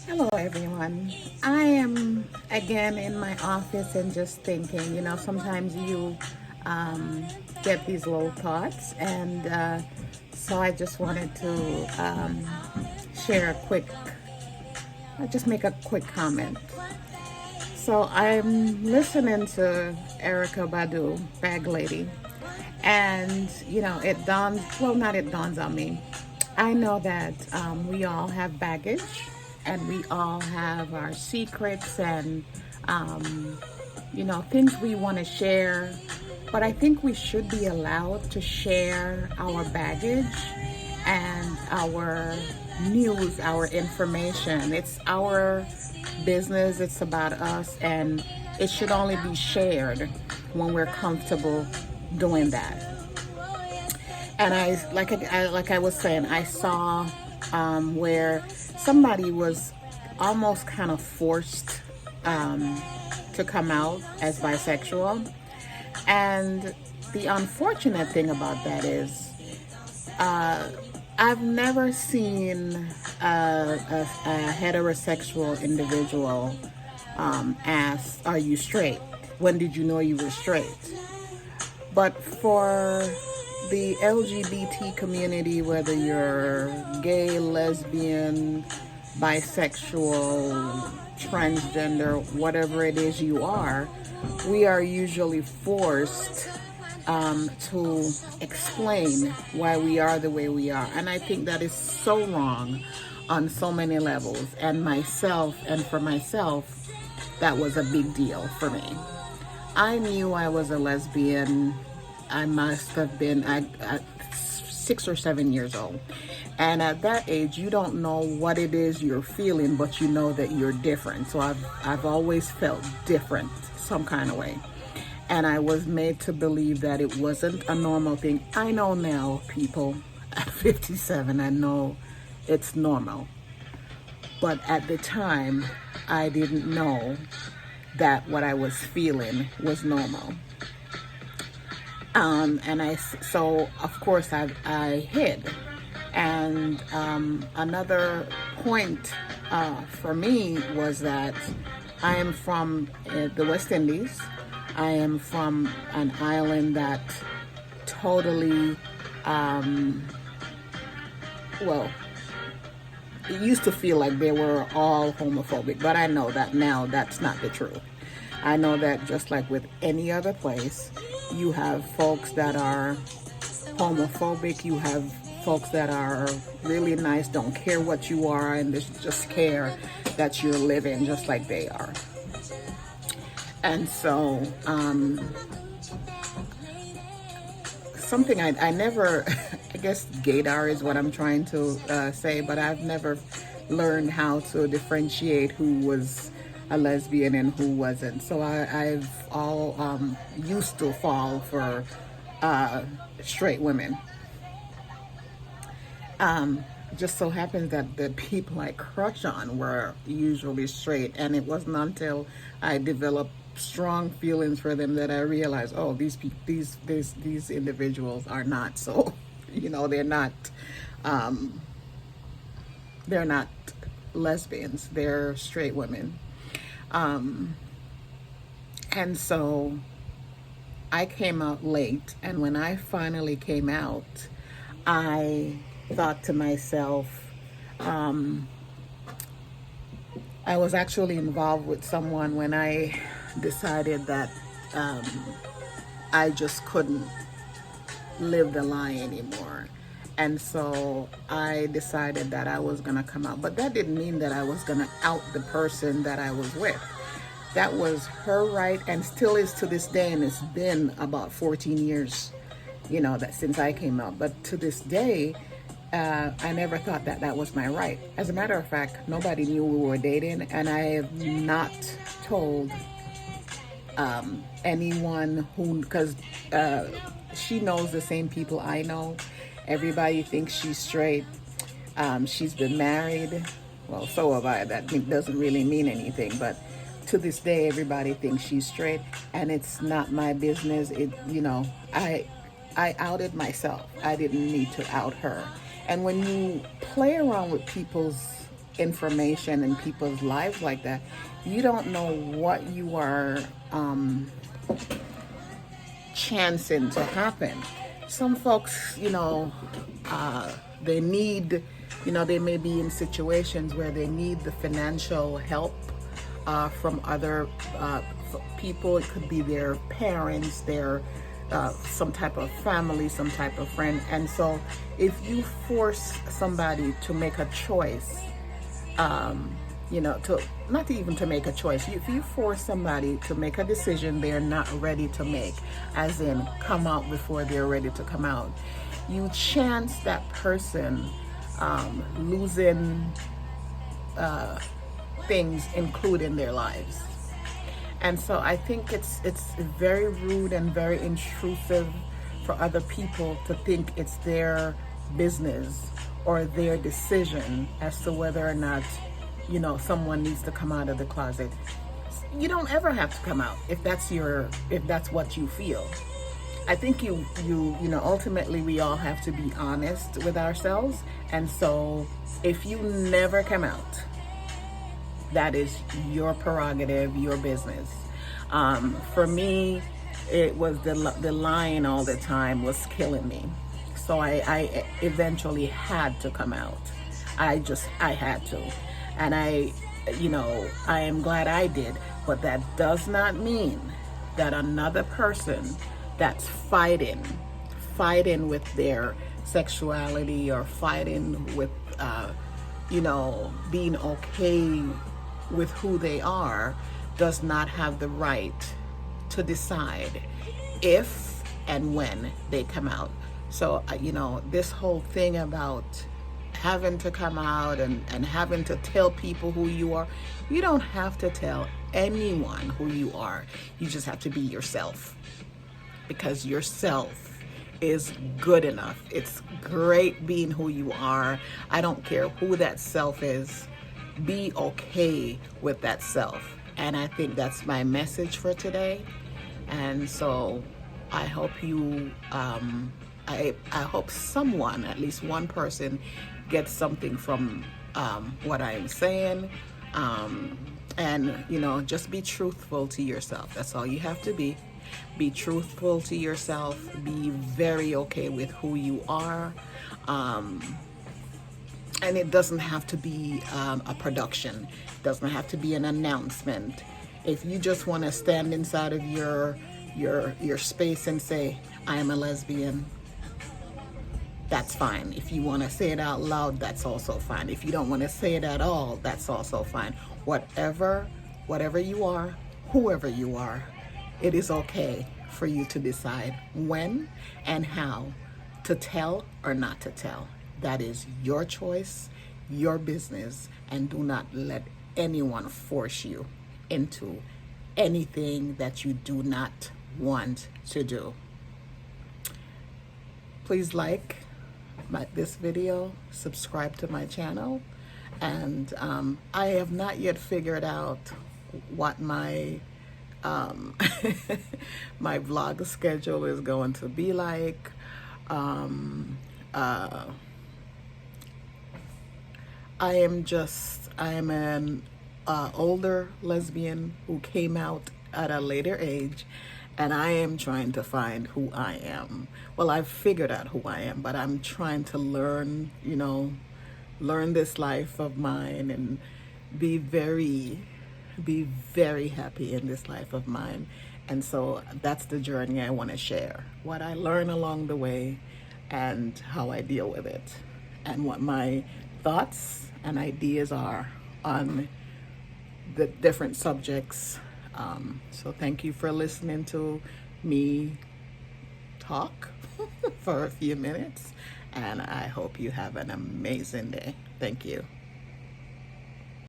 Hello, everyone. I am again in my office and just thinking, sometimes you um, get these little thoughts, and so I just wanted to share a quick, just make a quick comment. So I'm listening to Erica Badu, Bag Lady, and it dawns, well, not it dawns on me. I know that we all have baggage and we all have our secrets and things we want to share, but I think we should be allowed to share our baggage and our news, our information. It's our business, it's about us, and it should only be shared when we're comfortable doing that. And like I was saying, I saw where somebody was almost kind of forced to come out as bisexual, and the unfortunate thing about that is I've never seen a heterosexual individual ask, "Are you straight? When did you know you were straight?" But for the LGBT community, whether you're gay, lesbian, bisexual, transgender, whatever it is you are, we are usually forced to explain why we are the way we are. And I think that is so wrong on so many levels. And for myself, that was a big deal for me. I knew I was a lesbian. I must have been at 6 or 7 years old. And at that age, you don't know what it is you're feeling, but you know that you're different. So I've always felt different some kind of way. And I was made to believe that it wasn't a normal thing. I know now, people, at 57, I know it's normal. But at the time, I didn't know that what I was feeling was normal. So of course I hid. And another point for me was that I am from the West Indies. I am from an island that totally, well, it used to feel like they were all homophobic, but I know that now that's not the truth. I know that just like with any other place, you have folks that are homophobic, you have folks that are really nice, don't care what you are, and just care that you're living just like they are. And so, something I never, I guess gaydar is what I'm trying to say, but I've never learned how to differentiate who was a lesbian and who wasn't. So I've all used to fall for straight women. Just so happens that the people I crush on were usually straight, and it wasn't until I developed strong feelings for them that I realized, oh, these individuals are not so, um, they're not lesbians, they're straight women. Um, and so I came out late, and when I finally came out, I thought to myself, um, I was actually involved with someone when I decided that um, I just couldn't live the lie anymore. And so I decided that I was going to come out. But that didn't mean that I was going to out the person that I was with. That was her right, and still is to this day. And it's been about 14 years, that since I came out. But to this day, I never thought that that was my right. As a matter of fact, nobody knew we were dating, and I have not told anyone who, because she knows the same people I know. Everybody thinks she's straight. She's been married. Well, so have I. That doesn't really mean anything, but to this day, everybody thinks she's straight, and it's not my business. I outed myself. I didn't need to out her. And when you play around with people's information in people's lives like that, you don't know what you are chancing to happen. Some folks, they need, they may be in situations where they need the financial help from other people. It could be their parents, their some type of family, some type of friend. And so if you force somebody to make a choice, to not even to make a choice, if you force somebody to make a decision they're not ready to make, as in come out before they're ready to come out, you chance that person losing things, including their lives. And so I think it's very rude and very intrusive for other people to think it's their business or their decision as to whether or not, someone needs to come out of the closet. You don't ever have to come out if that's what you feel. I think ultimately we all have to be honest with ourselves. And so if you never come out, that is your prerogative, your business. For me, it was the lying all the time was killing me. So I eventually had to come out. I had to. And I am glad I did. But that does not mean that another person that's fighting with their sexuality or fighting with, being okay with who they are, does not have the right to decide if and when they come out. So, this whole thing about having to come out and having to tell people who you are, you don't have to tell anyone who you are. You just have to be yourself, because yourself is good enough. It's great being who you are. I don't care who that self is. Be okay with that self. And I think that's my message for today. And so I hope you, I hope someone, at least one person, gets something from what I'm saying. And, just be truthful to yourself. That's all you have to be. Be truthful to yourself. Be very okay with who you are. And it doesn't have to be a production. It doesn't have to be an announcement. If you just want to stand inside of your space and say, I am a lesbian, that's fine. If you want to say it out loud, that's also fine. If you don't want to say it at all, that's also fine. Whatever you are, whoever you are, it is okay for you to decide when and how to tell or not to tell. That is your choice, your business, and do not let anyone force you into anything that you do not want to do. Please like this video, subscribe to my channel, and I have not yet figured out what my my vlog schedule is going to be like. I am an older lesbian who came out at a later age, and I am trying to find who I am. Well, I've figured out who I am, but I'm trying to learn this life of mine and be very happy in this life of mine. And so that's the journey I want to share. What I learn along the way and how I deal with it, and what my thoughts and ideas are on the different subjects. So thank you for listening to me talk for a few minutes, and I hope you have an amazing day. Thank you.